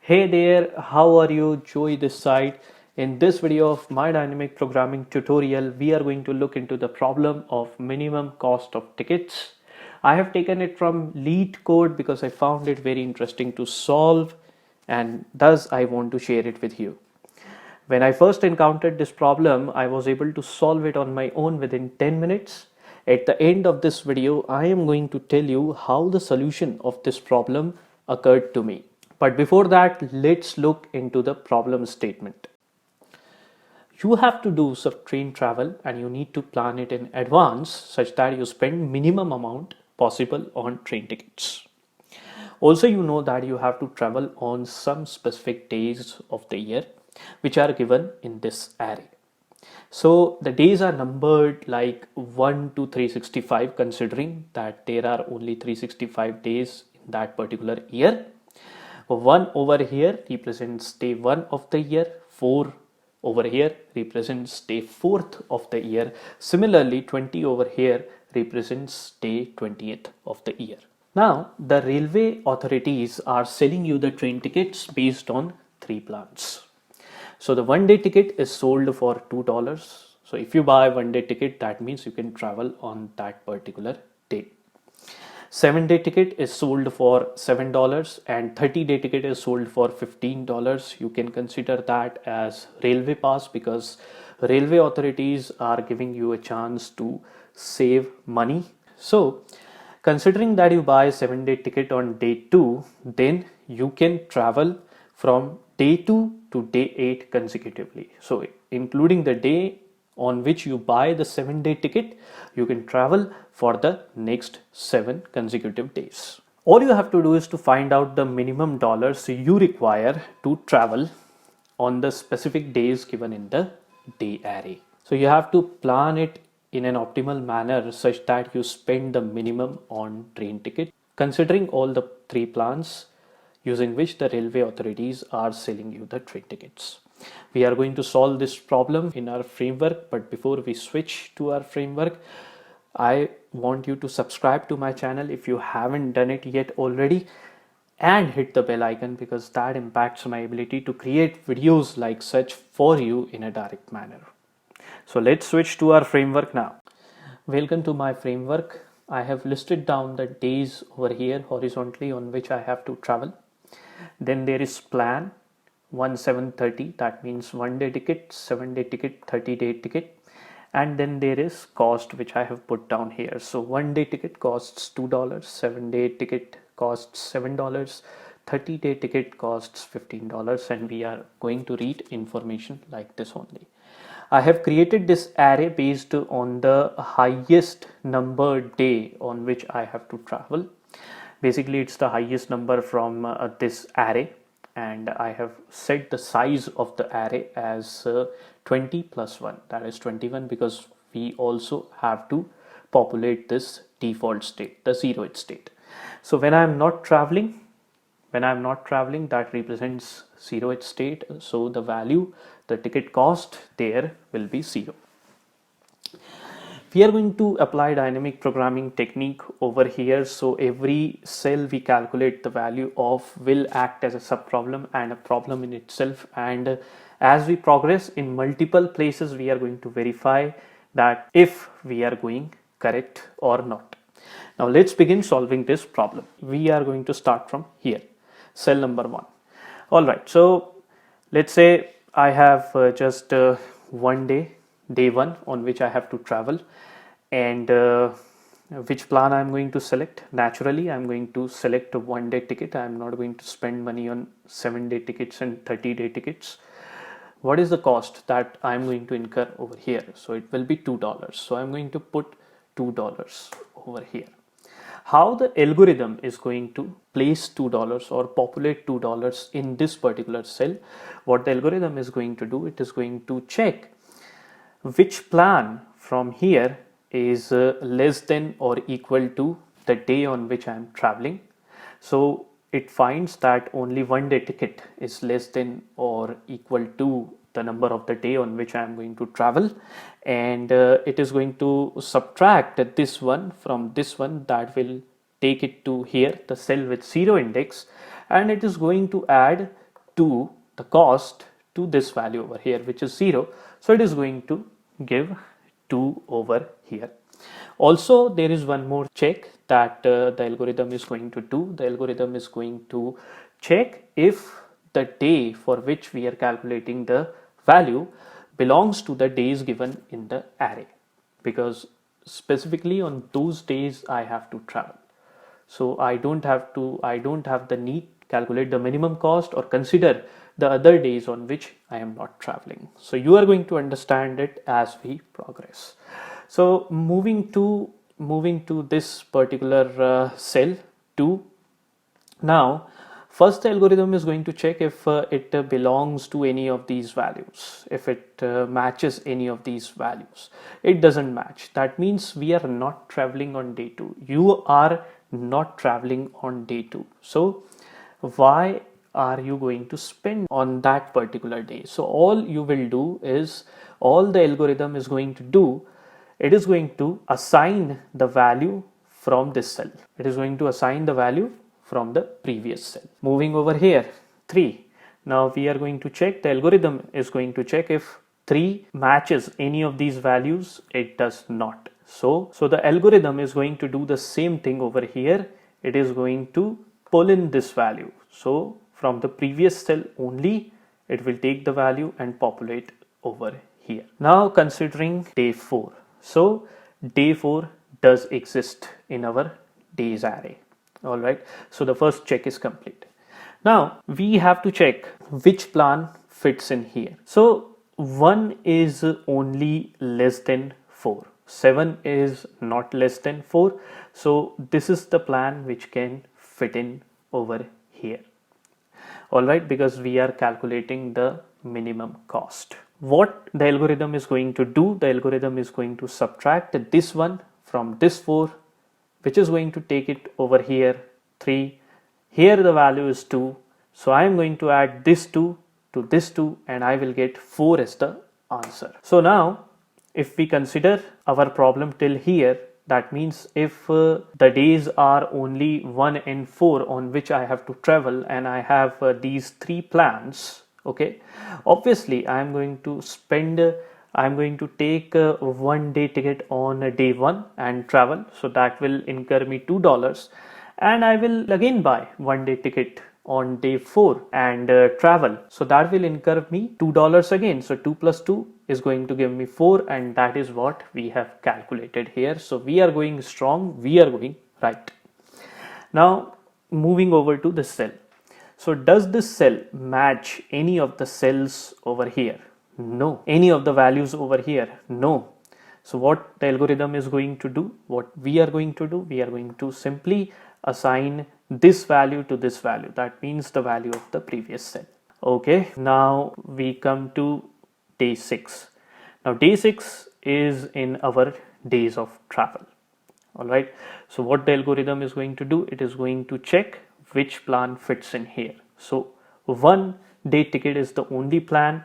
Hey there, how are you? Joey this side. In this video of my dynamic programming tutorial, we are going to look into the problem of minimum cost of tickets. I have taken it from LeetCode because I found it very interesting to solve and thus I want to share it with you. When I first encountered this problem, I was able to solve it on my own within 10 minutes. At the end of this video, I am going to tell you how the solution of this problem occurred to me. But before that, let's look into the problem statement. You have to do some train travel and you need to plan it in advance such that you spend minimum amount possible on train tickets. Also, you know that you have to travel on some specific days of the year which are given in this array. So the days are numbered like 1 to 365 considering that there are only 365 days in that particular year. 1 over here represents day 1 of the year, 4 over here represents day 4th of the year. Similarly, 20 over here represents day 20th of the year. Now, the railway authorities are selling you the train tickets based on 3 plans. So the 1 day ticket is sold for $2. So if you buy 1 day ticket, that means you can travel on that particular day. 7 day ticket is sold for $7 and 30-day ticket is sold for $15. You can consider that as railway pass because railway authorities are giving you a chance to save money. So considering that you buy 7 day ticket on day 2, then you can travel from day 2 to day 8 consecutively. So including the day on which you buy the 7 day ticket, you can travel for the next 7 consecutive days. All you have to do is to find out the minimum dollars you require to travel on the specific days given in the day array. So you have to plan it in an optimal manner such that you spend the minimum on train ticket, considering all the 3 plans using which the railway authorities are selling you the train tickets. We are going to solve this problem in our framework, but before we switch to our framework, I want you to subscribe to my channel if you haven't done it yet already and hit the bell icon because that impacts my ability to create videos like such for you in a direct manner. So let's switch to our framework now. Welcome to my framework. I have listed down the days over here horizontally on which I have to travel. Then there is plan 1730, that means 1 day ticket, 7 day ticket, 30-day ticket, and then there is cost which I have put down here. So 1 day ticket costs $2, 7 day ticket costs $7, 30-day ticket costs $15, and we are going to read information like this only. I have created this array based on the highest numbered day on which I have to travel. Basically, it's the highest number from this array, and I have set the size of the array as 20 plus 1, that is 21, because we also have to populate this default state, the 0th state. So when I'm not traveling, that represents 0th state, so the value, the ticket cost there will be 0. We are going to apply dynamic programming technique over here. So every cell we calculate the value of will act as a subproblem and a problem in itself. And as we progress in multiple places, we are going to verify that if we are going correct or not. Now let's begin solving this problem. We are going to start from here, cell number 1. All right, so let's say I have just 1 day, day 1 on which I have to travel, and which plan I'm going to select. Naturally, I'm going to select a 1 day ticket. I'm not going to spend money on 7 day tickets and 30-day tickets. What is the cost that I'm going to incur over here? So it will be $2. So I'm going to put $2 over here. How the algorithm is going to place $2 or populate $2 in this particular cell? What the algorithm is going to do, it is going to check which plan from here is less than or equal to the day on which I am traveling. So it finds that only 1 day ticket is less than or equal to the number of the day on which I am going to travel, and it is going to subtract this one from this one, that will take it to here, the cell with 0 index, and it is going to add to the cost to this value over here, which is 0. So it is going to give 2 over here. Also, there is one more check that the algorithm is going to do. The algorithm is going to check if the day for which we are calculating the value belongs to the days given in the array, because specifically on those days I have to travel. So I don't have the need calculate the minimum cost or consider the other days on which I am not traveling. So you are going to understand it as we progress. So moving to this particular cell 2. Now first the algorithm is going to check if it belongs to any of these values, if it matches any of these values. It doesn't match. That means we are not traveling on day 2. You are not traveling on day 2. So why are you going to spend on that particular day? So all you will do is, all the algorithm is going to do, it is going to assign the value from this cell. It is going to assign the value from the previous cell. Moving over here, 3. Now we are going to check, the algorithm is going to check if 3 matches any of these values. It does not. So the algorithm is going to do the same thing over here. It is going to pull in this value. So from the previous cell only, it will take the value and populate over here. Now considering day 4. So day 4 does exist in our days array. All right. So the first check is complete. Now we have to check which plan fits in here. So 1 is only less than 4. 7 is not less than 4. So this is the plan which can fit in over here. All right, because we are calculating the minimum cost. What the algorithm is going to do, the algorithm is going to subtract this one from this 4, which is going to take it over here 3. Here the value is 2. So I am going to add this 2 to this 2 and I will get 4 as the answer. So now if we consider our problem till here, that means if the days are only 1 and 4 on which I have to travel, and I have these 3 plans, okay, obviously I am going to take a 1 day ticket on day 1 and travel. So that will incur me $2, and I will again buy 1 day ticket on day 4 and travel. So that will incur me $2 again. So 2 plus 2 is going to give me 4, and that is what we have calculated here. So we are going strong, we are going right. Now moving over to the cell. So does this cell match any of the cells over here? No. Any of the values over here? No. So what the algorithm is going to do, what we are going to do, we are going to simply assign this value to this value. That means the value of the previous cell. Okay, now we come to day 6. Now day 6 is in our days of travel. All right. So what the algorithm is going to do, it is going to check which plan fits in here. So 1 day ticket is the only plan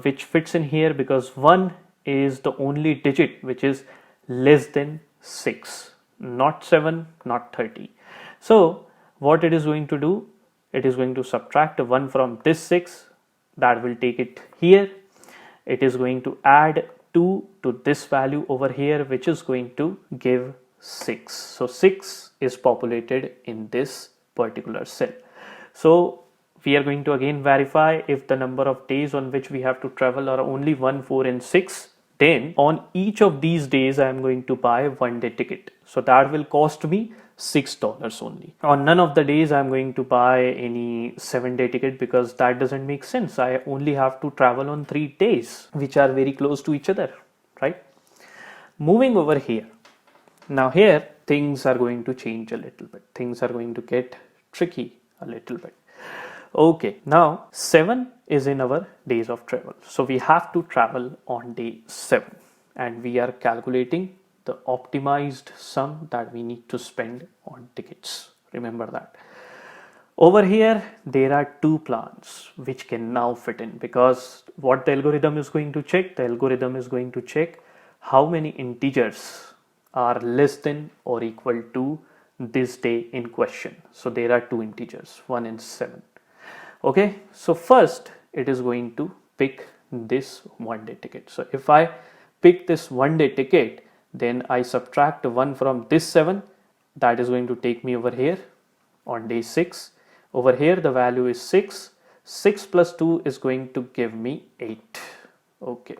which fits in here, because 1 is the only digit which is less than 6, not 7, not 30. So what it is going to do, it is going to subtract 1 from this 6, that will take it here. It is going to add 2 to this value over here, which is going to give 6. So 6 is populated in this particular cell. So we are going to again verify if the number of days on which we have to travel are only 1, 4 and 6. Then on each of these days I am going to buy 1 day ticket. So that will cost me $6 only. On none of the days I am going to buy any 7 day ticket, because that doesn't make sense. I only have to travel on 3 days which are very close to each other, right? Moving over here. Now here things are going to change a little bit. Things are going to get tricky a little bit. Okay, now 7 is in our days of travel. So we have to travel on day 7, and we are calculating the optimized sum that we need to spend on tickets. Remember that. Over here, there are 2 plans which can now fit in, because what the algorithm is going to check, the algorithm is going to check how many integers are less than or equal to this day in question. So there are 2 integers, 1 and 7. Okay, so first it is going to pick this 1 day ticket. So if I pick this 1 day ticket, then I subtract 1 from this 7, that is going to take me over here on day 6. Over here the value is 6. 6 plus 2 is going to give me 8. Okay,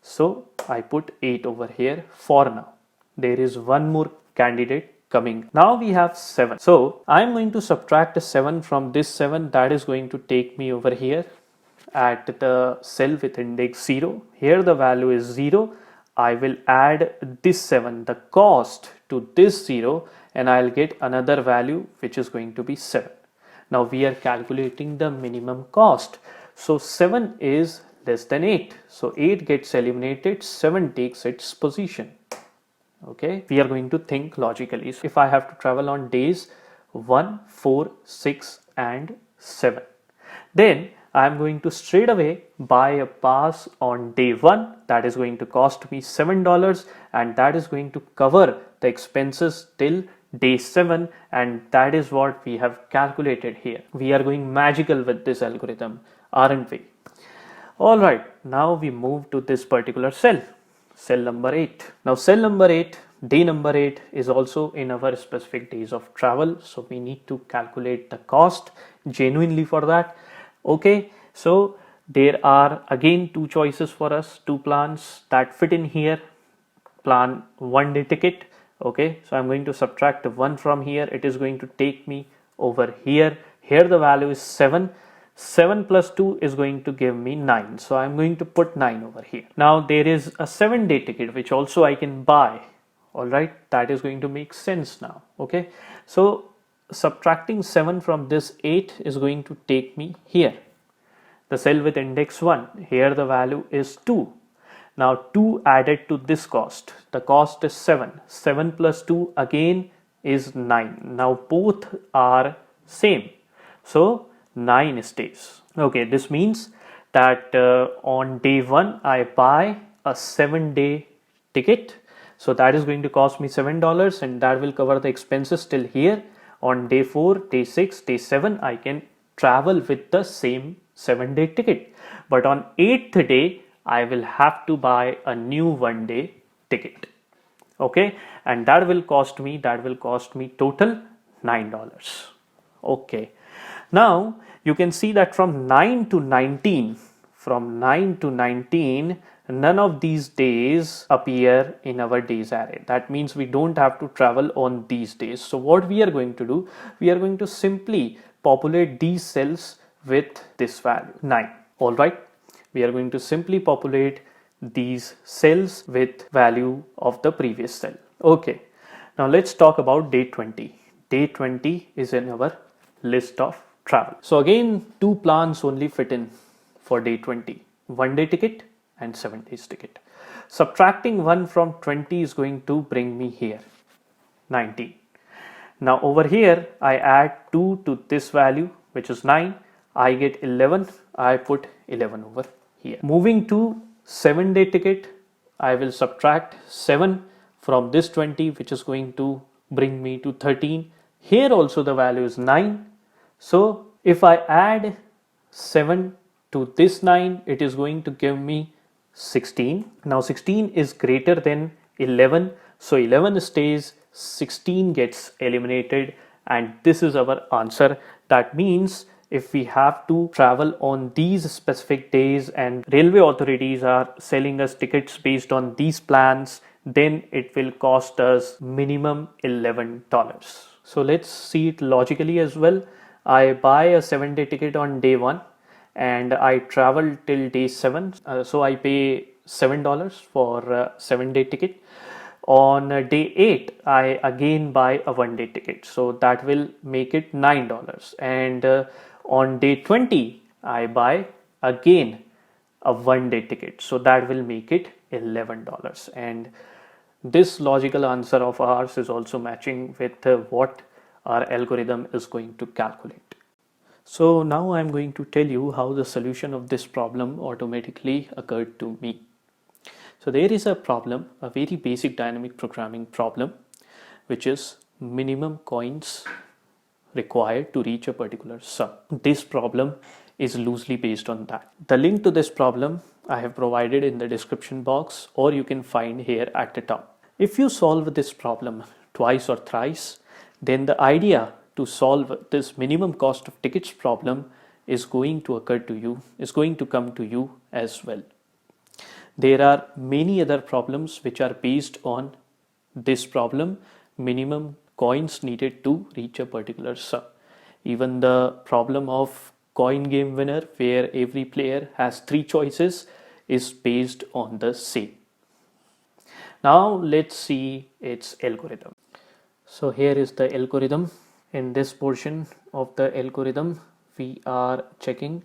so I put 8 over here for now. There is one more candidate coming. Now we have 7. So I'm going to subtract 7 from this 7. That is going to take me over here at the cell with index 0. Here the value is 0. I will add this 7, the cost, to this 0, and I'll get another value which is going to be 7. Now we are calculating the minimum cost. So 7 is less than 8. So 8 gets eliminated, 7 takes its position. Okay, we are going to think logically. So if I have to travel on days 1, 4, 6 and 7, then I am going to straight away buy a pass on day 1. That is going to cost me $7, and that is going to cover the expenses till day 7, and that is what we have calculated here. We are going magical with this algorithm, aren't we? Alright, now we move to this particular cell number 8. Now cell number 8, day number 8 is also in our specific days of travel, so we need to calculate the cost genuinely for that. Okay, so there are again two choices for us, two plans that fit in here. Plan 1 day ticket. Okay, so I'm going to subtract 1 from here. It is going to take me over here. Here the value is 7. 7 plus 2 is going to give me 9. So I'm going to put 9 over here. Now there is a 7 day ticket which also I can buy. Alright, that is going to make sense now. Okay, so subtracting 7 from this 8 is going to take me here. The cell with index 1. Here the value is 2. Now 2 added to this cost. The cost is 7. 7 plus 2 again is 9. Now both are same. So 9 stays. Okay, this means that on day 1 I buy a 7 day ticket. So that is going to cost me $7, and that will cover the expenses till here. On day 4, day 6, day 7 I can travel with the same 7 day ticket. But on 8th day I will have to buy a new 1 day ticket. Okay, and that will cost me total $9. Okay, now you can see that from 9 to 19, none of these days appear in our days array. That means we don't have to travel on these days. So what we are going to do, we are going to simply populate these cells with this value 9. All right, we are going to simply populate these cells with value of the previous cell. Okay, now let's talk about day 20. Day 20 is in our list of travel. So again, two plans only fit in for day 20, 1 day ticket and 7 days ticket. Subtracting 1 from 20 is going to bring me here 19. Now over here I add 2 to this value, which is 9. I get 11. I put 11 over here. Moving to 7 day ticket, I will subtract 7 from this 20, which is going to bring me to 13. Here also the value is 9. So if I add 7 to this 9, it is going to give me 16. Now 16 is greater than 11. So 11 stays, 16 gets eliminated, and this is our answer. That means if we have to travel on these specific days and railway authorities are selling us tickets based on these plans, then it will cost us minimum $11. So let's see it logically as well. I buy a 7 day ticket on day 1 and I travel till day 7. So I pay $7 for a 7 day ticket. On day 8, I again buy a 1 day ticket. So that will make it $9. And on day 20, I buy again a 1 day ticket. So that will make it $11. And this logical answer of ours is also matching with what our algorithm is going to calculate. So now I'm going to tell you how the solution of this problem automatically occurred to me. So there is a problem, a very basic dynamic programming problem, which is minimum coins required to reach a particular sum. This problem is loosely based on that. The link to this problem I have provided in the description box, or you can find here at the top. If you solve this problem twice or thrice, then the idea to solve this minimum cost of tickets problem is going to occur to you, is going to come to you as well. There are many other problems which are based on this problem, minimum coins needed to reach a particular sum. Even the problem of coin game winner, where every player has 3 choices, is based on the same. Now let's see its algorithm. So here is the algorithm. In this portion of the algorithm, we are checking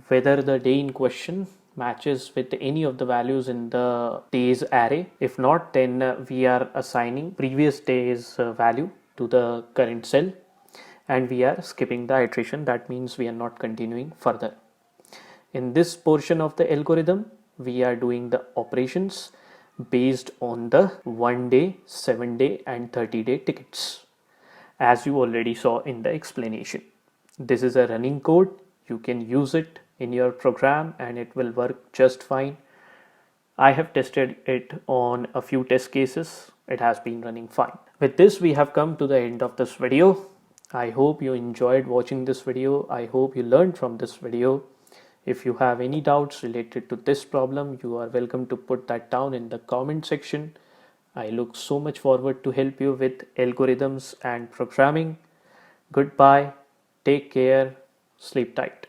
whether the day in question matches with any of the values in the days array. If not, then we are assigning previous day's value to the current cell, and we are skipping the iteration. That means we are not continuing further. In this portion of the algorithm, we are doing the operations based on the 1 day, 7 day and 30 day tickets, as you already saw in the explanation. This is a running code. You can use it in your program and it will work just fine. I have tested it on a few test cases. It has been running fine. With this, we have come to the end of this video. I hope you enjoyed watching this video. I hope you learned from this video. If you have any doubts related to this problem, you are welcome to put that down in the comment section. I look so much forward to help you with algorithms and programming. Goodbye. Take care. Sleep tight.